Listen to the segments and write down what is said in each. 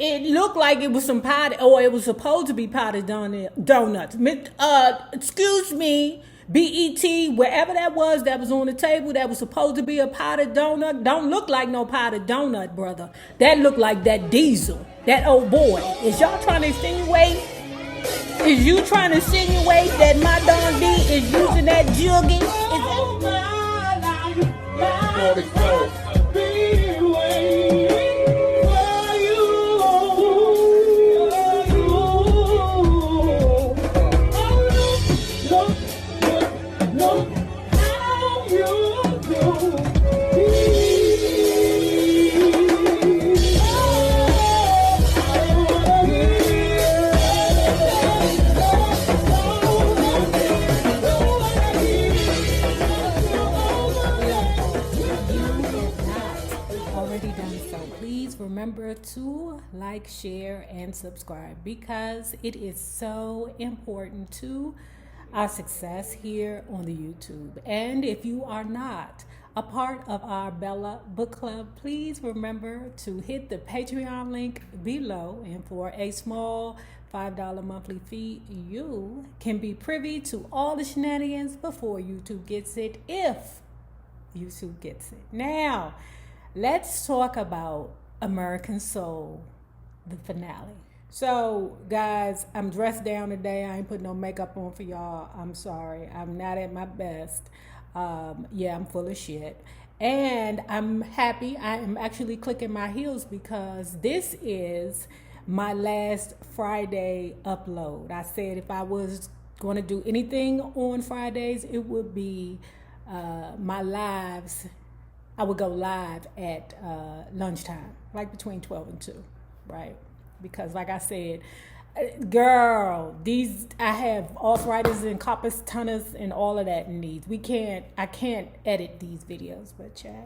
It looked like it was some potted, or it was supposed to be potted donuts. Excuse me, BET, wherever that was on the table that was supposed to be a potted donut, don't look like no potted donut, brother. That looked like that Diesel, that old boy. Is y'all trying to insinuate? Is you trying to insinuate that my Don D is using that jugging? Remember to like, share, and subscribe because it is so important to our success here on the YouTube. And if you are not a part of our Bella Book Club, please remember to hit the Patreon link below. And for a small $5 monthly fee, you can be privy to all the shenanigans before YouTube gets it, if YouTube gets it. Now, let's talk about American Soul, the finale. So, guys, I'm dressed down today. I ain't put no makeup on for y'all. I'm sorry. I'm not at my best. Yeah, I'm full of shit. And I'm happy. I am actually clicking my heels because this is my last Friday upload. I said if I was going to do anything on Fridays, it would be my lives. I would go live at lunchtime, like between 12 and 2, right? Because like I said, girl, I have arthritis and corpus tunnus and all of that in these. I can't edit these videos, but yeah,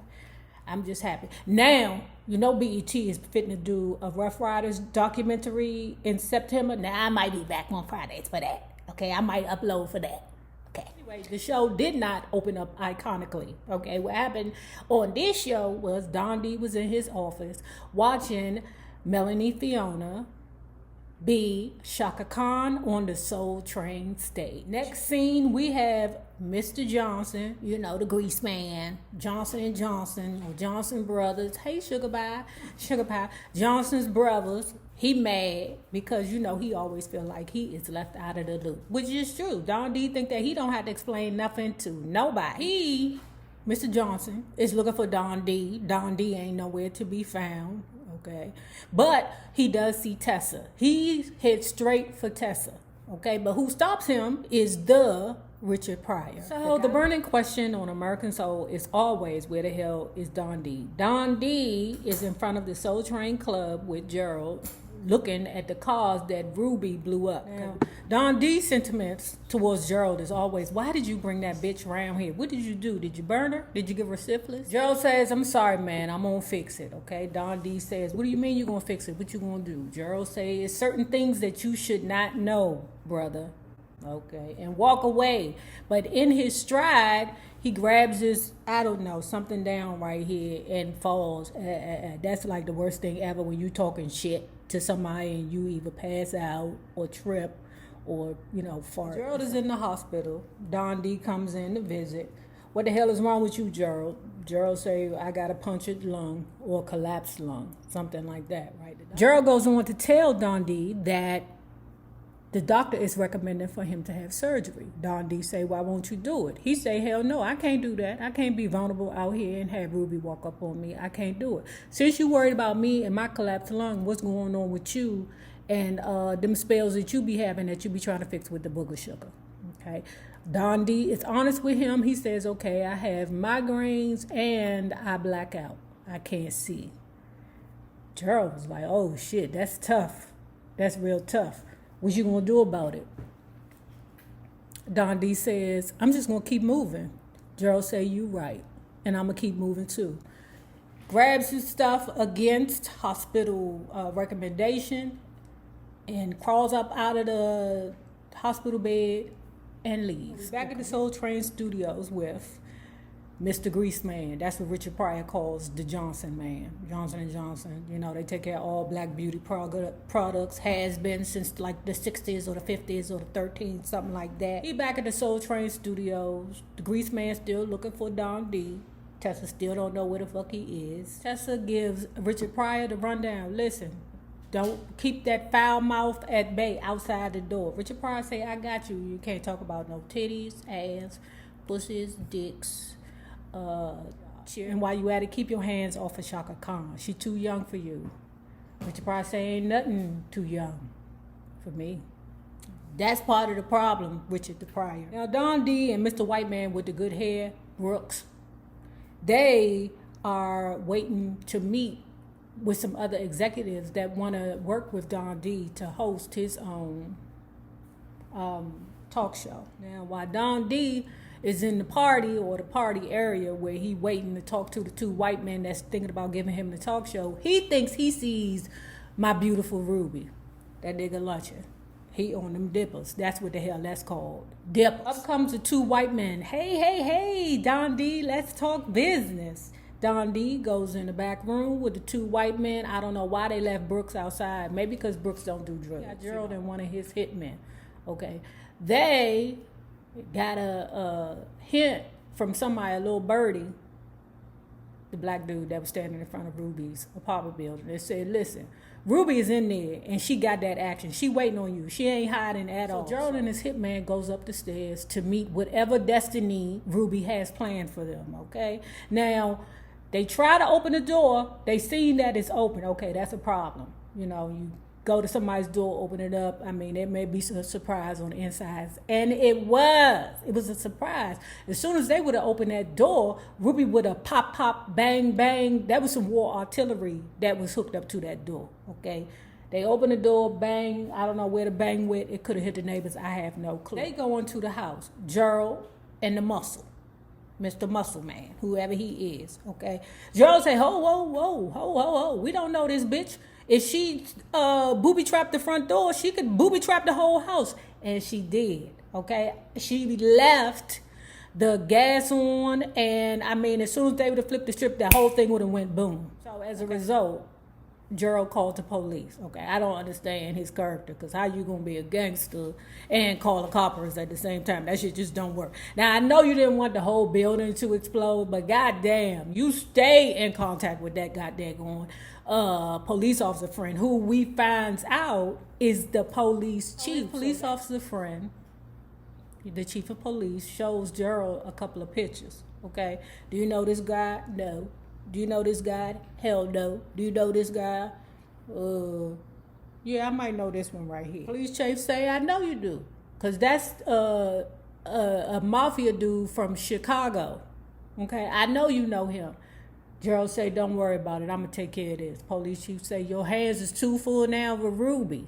I'm just happy. Now, you know BET is fitting to do a Rough Riders documentary in September. Now, I might be back on Fridays for that, okay? I might upload for that. Okay. Anyway, the show did not open up iconically. Okay, what happened on this show was Don D was in his office watching Melanie Fiona be Shaka Khan on the Soul Train stage. Next scene, we have Mr. Johnson, you know, the grease man, Johnson & Johnson, or Johnson Brothers. Hey, Sugar Pie. Johnson's brothers. He mad because, you know, he always feel like he is left out of the loop, which is true. Don D think that he don't have to explain nothing to nobody. Mr. Johnson, is looking for Don D. Don D ain't nowhere to be found, okay? But he does see Tessa. He heads straight for Tessa, okay? But who stops him is the Richard Pryor. So the burning question on American Soul is always, where the hell is Don D? Don D is in front of the Soul Train Club with Gerald, looking at the cars that Ruby blew up. Now, Don D's sentiments towards Gerald is always, why did you bring that bitch around here? What did you do? Did you burn her? Did you give her syphilis? Gerald says, I'm sorry, man. I'm going to fix it, okay? Don D says, what do you mean you're going to fix it? What you going to do? Gerald says, it's certain things that you should not know, brother. Okay, and walk away. But in his stride, he grabs his, I don't know, something down right here and falls. That's like the worst thing ever when you talking shit to somebody and you either pass out or trip or, you know, fart. Gerald is in the hospital. Don D comes in to visit. What the hell is wrong with you, Gerald? Gerald say, I got a punctured lung or collapsed lung, something like that, right? Gerald goes on to tell Don D that the doctor is recommending for him to have surgery. Don D say, why won't you do it? He say, hell no, I can't do that. I can't be vulnerable out here and have Ruby walk up on me. I can't do it. Since you worried about me and my collapsed lung, what's going on with you and them spells that you be having that you be trying to fix with the booger sugar? Okay. Don D is honest with him. He says, okay, I have migraines and I black out. I can't see. Gerald was like, oh shit, that's tough. That's real tough. What you gonna do about it? Don D says, I'm just gonna keep moving. Gerald say, you right. And I'm gonna keep moving too. Grabs his stuff against hospital recommendation and crawls up out of the hospital bed and leaves. Back at the Soul Train Studios with Mr. Grease Man. That's what Richard Pryor calls the Johnson man. Johnson & Johnson. You know, they take care of all black beauty products. Has been since like the 60s or the 50s or the 13s, something like that. He back at the Soul Train Studios. The Grease Man still looking for Don D. Tessa still don't know where the fuck he is. Tessa gives Richard Pryor the rundown. Listen, don't keep that foul mouth at bay outside the door. Richard Pryor say, I got you. You can't talk about no titties, ass, pussies, dicks. And while you at it, keep your hands off of Shaka Khan. She too young for you. Richard Pryor say ain't nothing too young for me. That's part of the problem, Richard the Pryor. Now Don D and Mr. White Man with the good hair, Brooks, they are waiting to meet with some other executives that want to work with Don D to host his own talk show. Now while Don D is in the party or the party area where he waiting to talk to the two white men that's thinking about giving him the talk show, he thinks he sees my beautiful Ruby, that nigga luncheon. He on them dippers. That's what the hell that's called. Dippers. Up comes the two white men. Hey, Don D, let's talk business. Don D goes in the back room with the two white men. I don't know why they left Brooks outside. Maybe because Brooks don't do drugs. Got Gerald and one of his hitmen. Okay. They got a hint from somebody, a little birdie, the black dude that was standing in front of Ruby's apartment building. They said, listen, Ruby is in there and she got that action. She waiting on you. She ain't hiding at all. So Gerald and his hitman goes up the stairs to meet whatever destiny Ruby has planned for them, okay? Now, they try to open the door. They seen that it's open. Okay, that's a problem. You know, you go to somebody's door, open it up. I mean, there may be a surprise on the insides. And it was a surprise. As soon as they would have opened that door, Ruby would have pop, bang, bang. That was some war artillery that was hooked up to that door, okay? They opened the door, bang. I don't know where to bang with. It could have hit the neighbors. I have no clue. They go into the house, Gerald and the muscle. Mr. Muscle Man, whoever he is, okay? Gerald say, whoa. We don't know this bitch. If she booby-trapped the front door, she could booby-trap the whole house. And she did, okay? She left the gas on, and, I mean, as soon as they would have flipped the strip, that whole thing would have went boom. So, as a result, Gerald called the police, okay? I don't understand his character, because how you going to be a gangster and call the coppers at the same time? That shit just don't work. Now, I know you didn't want the whole building to explode, but goddamn, you stay in contact with that goddamn police officer friend, who we finds out is the police chief. Police officer friend, the chief of police, shows Gerald a couple of pictures, okay? Do you know this guy? No. Do you know this guy? Hell no. Do you know this guy? Yeah, I might know this one right here. Police chief say, I know you do. Because that's a mafia dude from Chicago. Okay, I know you know him. Gerald say, don't worry about it. I'm going to take care of this. Police chief say, your hands is too full now with Ruby.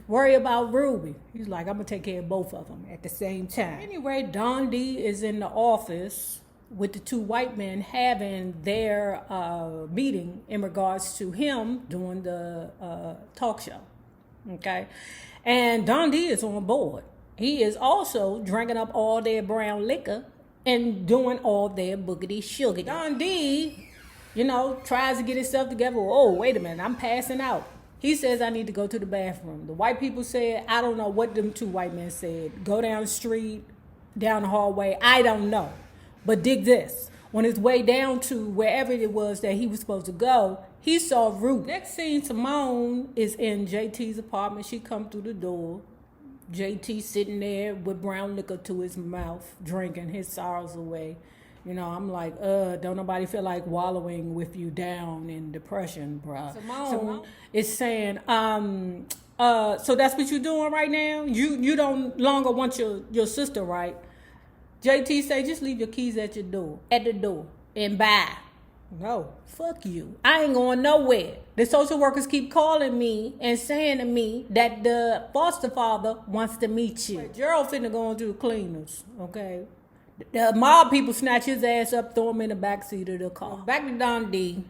Worry about Ruby. He's like, I'm going to take care of both of them at the same time. Anyway, Don D is in the office with the two white men having their meeting in regards to him doing the talk show. Okay? And Don D is on board. He is also drinking up all their brown liquor and doing all their boogity sugar. Don D, tries to get himself together. Oh, wait a minute, I'm passing out. He says, I need to go to the bathroom. The white people said, I don't know what them two white men said. Go down the street, down the hallway. I don't know. But dig this. On his way down to wherever it was that he was supposed to go, he saw Ruth. Next scene, Simone is in JT's apartment. She come through the door. JT sitting there with brown liquor to his mouth, drinking his sorrows away. I'm like, don't nobody feel like wallowing with you down in depression, bruh. Simone is saying, so that's what you're doing right now? You don't longer want your sister, right? JT say, just leave your keys at the door, and bye. No, fuck you. I ain't going nowhere. The social workers keep calling me and saying to me that the foster father wants to meet you. Gerald finna go into the cleaners, okay? The mob people snatch his ass up, throw him in the backseat of the car. Back to Don D.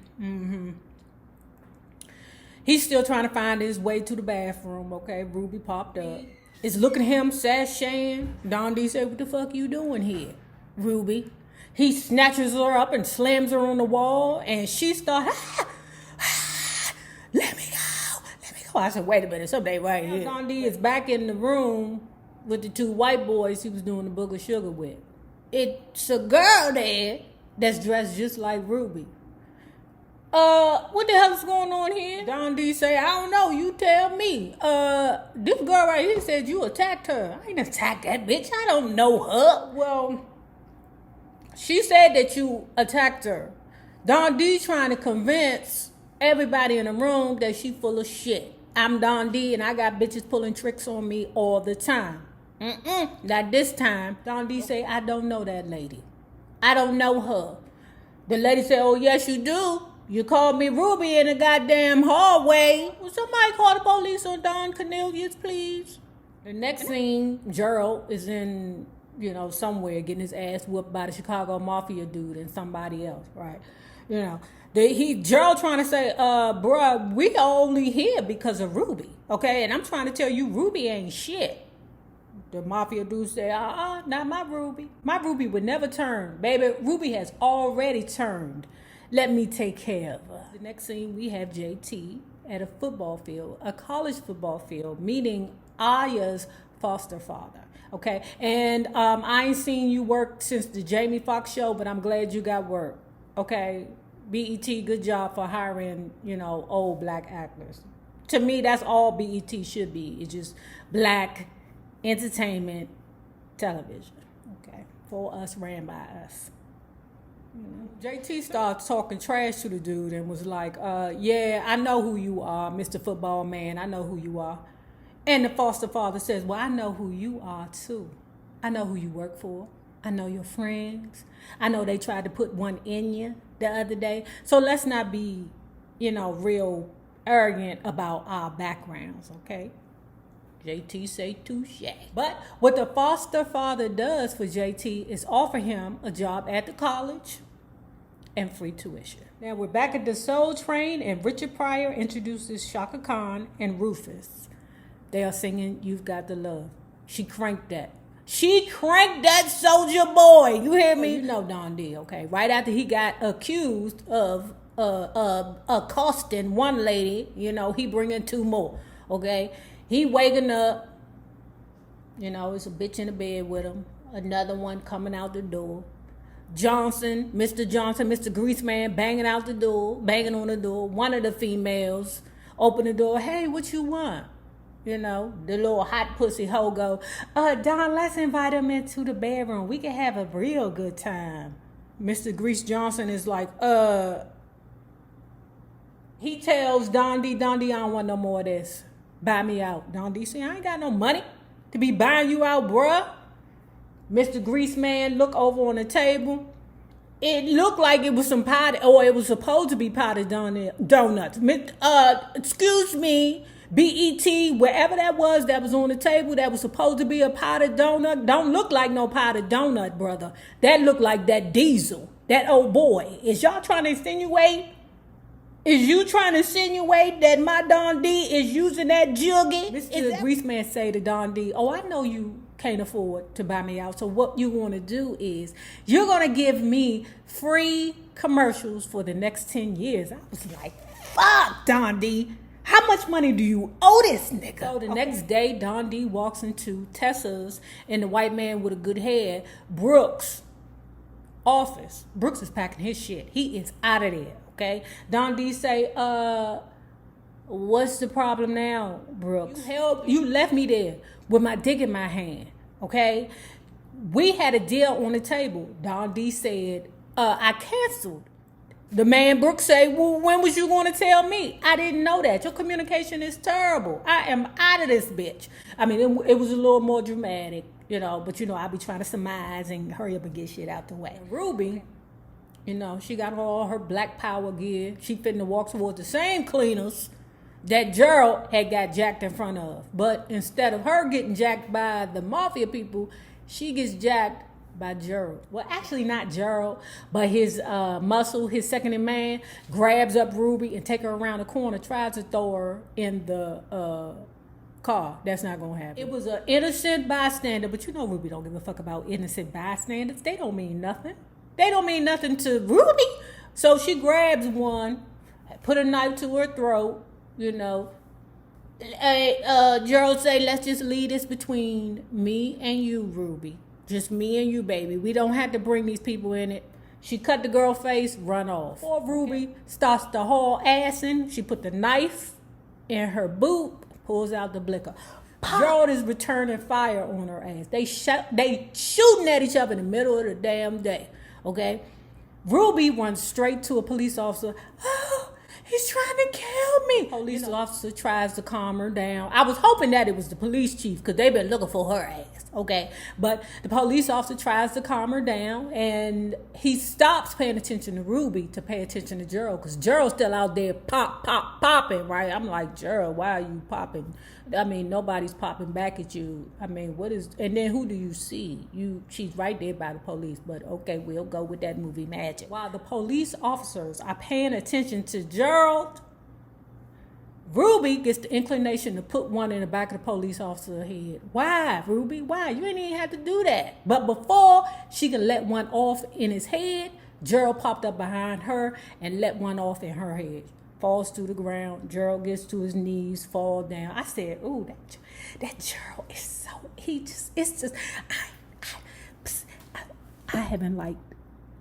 He's still trying to find his way to the bathroom, okay? Ruby popped up. It's looking at him, sashaying. Don D said, what the fuck you doing here, Ruby? He snatches her up and slams her on the wall, and she starts, let me go. I said, wait a minute, something right here. Don D is back in the room with the two white boys he was doing the book of sugar with. It's a girl there that's dressed just like Ruby. What the hell is going on here? Don D say, I don't know, you tell me. This girl right here said you attacked her. I ain't attacked that bitch. I don't know her. Well, she said that you attacked her. Don D trying to convince everybody in the room that she full of shit. I'm Don D and I got bitches pulling tricks on me all the time. Not this time. Don D say, I don't know that lady. I don't know her. The lady said, oh yes you do. You called me Ruby in the goddamn hallway. Will somebody call the police on Don Cornelius, please? The next scene, Gerald is in, somewhere getting his ass whooped by the Chicago Mafia dude and somebody else, right? Gerald trying to say, bruh, we are only here because of Ruby, okay? And I'm trying to tell you, Ruby ain't shit. The Mafia dude say, not my Ruby. My Ruby would never turn. Baby, Ruby has already turned. Let me take care of her. The next scene, we have JT at a football field, a college football field, meeting Aya's foster father, okay? And I ain't seen you work since the Jamie Foxx show, but I'm glad you got work, okay? BET, good job for hiring, old black actors. To me, that's all BET should be. It's just black entertainment television, okay? For us, ran by us. JT started talking trash to the dude and was like, yeah, I know who you are, Mr. Football Man. I know who you are. And the foster father says, well, I know who you are too. I know who you work for. I know your friends. I know they tried to put one in you the other day. So let's not be, real arrogant about our backgrounds, okay? JT say touche. But what the foster father does for JT is offer him a job at the college and free tuition. Now we're back at the Soul Train and Richard Pryor introduces Shaka Khan and Rufus. They are singing You've Got the Love. She cranked that. She cranked that soldier boy. You hear me? Well, Don D, okay? Right after he got accused of accosting one lady, he bringing two more, okay? He waking up, it's a bitch in the bed with him. Another one coming out the door. Mr. Greaseman banging out the door, banging on the door. One of the females open the door. Hey, what you want? The little hot pussy hoe go, Don, let's invite him into the bedroom. We can have a real good time. Mr. Grease Johnson is like, he tells Don D, I don't want no more of this. Buy me out. Don D say, I ain't got no money to be buying you out, bruh. Mr. Greaseman look over on the table. It looked like it was some potted, or it was supposed to be potted donuts. Excuse me, BET, wherever that was on the table that was supposed to be a potted donut, don't look like no potted donut, brother. That looked like that Diesel, that old boy. Is y'all trying to insinuate? Is you trying to insinuate that my Don D is using that juggy? Mr. Greaseman say to Don D, oh, I know you can't afford to buy me out. So what you want to do is you're going to give me free commercials for the next 10 years. I was like, fuck, Don D. How much money do you owe this nigga? So the next day, Don D walks into Tessa's and the white man with a good head, Brooks' office. Brooks is packing his shit. He is out of there. Okay, Don D say, what's the problem now, Brooks? You left me there with my dick in my hand, okay? We had a deal on the table. Don D said, I canceled. The man Brooks say, well, when was you going to tell me? I didn't know that. Your communication is terrible. I am out of this bitch. I mean, it was a little more dramatic, but I be trying to surmise and hurry up and get shit out the way. And Ruby, she got all her black power gear. She finna walk towards the same cleaners that Gerald had got jacked in front of. But instead of her getting jacked by the mafia people, she gets jacked by Gerald. Well, actually not Gerald, but his muscle, his second in man, grabs up Ruby and take her around the corner, tries to throw her in the car. That's not gonna happen. It was an innocent bystander, but Ruby don't give a fuck about innocent bystanders. They don't mean nothing. They don't mean nothing to Ruby. So she grabs one, put a knife to her throat, you know. Hey, Gerald say, let's just leave this between me and you, Ruby. Just me and you, baby. We don't have to bring these people in it. She cut the girl face, run off. Before Ruby starts to haul ass in, she put the knife in her boot, pulls out the blicker. Gerald is returning fire on her ass. They shooting at each other in the middle of the damn day. Okay? Ruby runs straight to a police officer. Oh, he's trying to kill me. Police officer tries to calm her down. I was hoping that it was the police chief because they've been looking for her ass. Okay, but the police officer tries to calm her down, and he stops paying attention to Ruby to pay attention to Gerald, because Gerald's still out there popping, right? I'm like, Gerald, why are you popping? I mean, nobody's popping back at you. I mean, what is, and then who do you see? She's right there by the police, but okay, we'll go with that movie magic. While the police officers are paying attention to Gerald, Ruby gets the inclination to put one in the back of the police officer's head. Why, Ruby? Why? You ain't even have to do that. But before she can let one off in his head, Gerald popped up behind her and let one off in her head. Falls to the ground. Gerald gets to his knees, fall down. I said, ooh, that Gerald is so, I haven't liked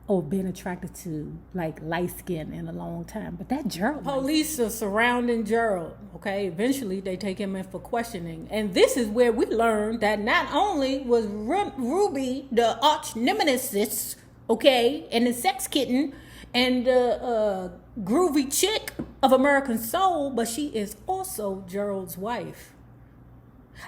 or been attracted to like light skin in a long time, but that Gerald. Police are surrounding Gerald. Okay, eventually they take him in for questioning, and this is where we learn that not only was Ruby the arch nemesis, okay, and the sex kitten and the groovy chick of American Soul, but she is also Gerald's wife.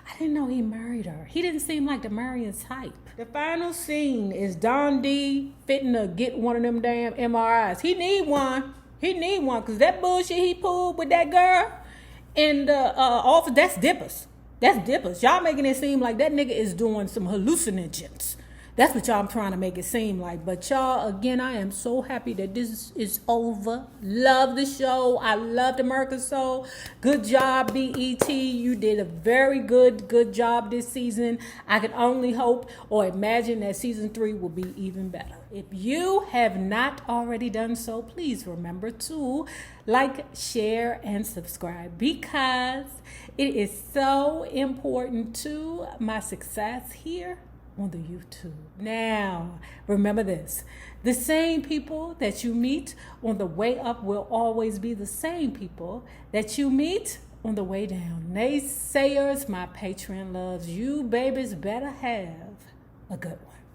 I didn't know he married her. He didn't seem like the marrying type. The final scene is Don D fitting to get one of them damn MRIs. He need one. Because that bullshit he pulled with that girl in the office, that's dippers. Y'all making it seem like that nigga is doing some hallucinogens. That's what y'all trying to make it seem like. But y'all, again, I am so happy that this is over. Love the show. I loved American Soul. Good job, BET. You did a very good job this season. I can only hope or imagine that season 3 will be even better. If you have not already done so, please remember to like, share, and subscribe, because it is so important to my success here on the YouTube. Now, remember this. The same people that you meet on the way up will always be the same people that you meet on the way down. Naysayers, my Patreon loves, you babies better have a good one.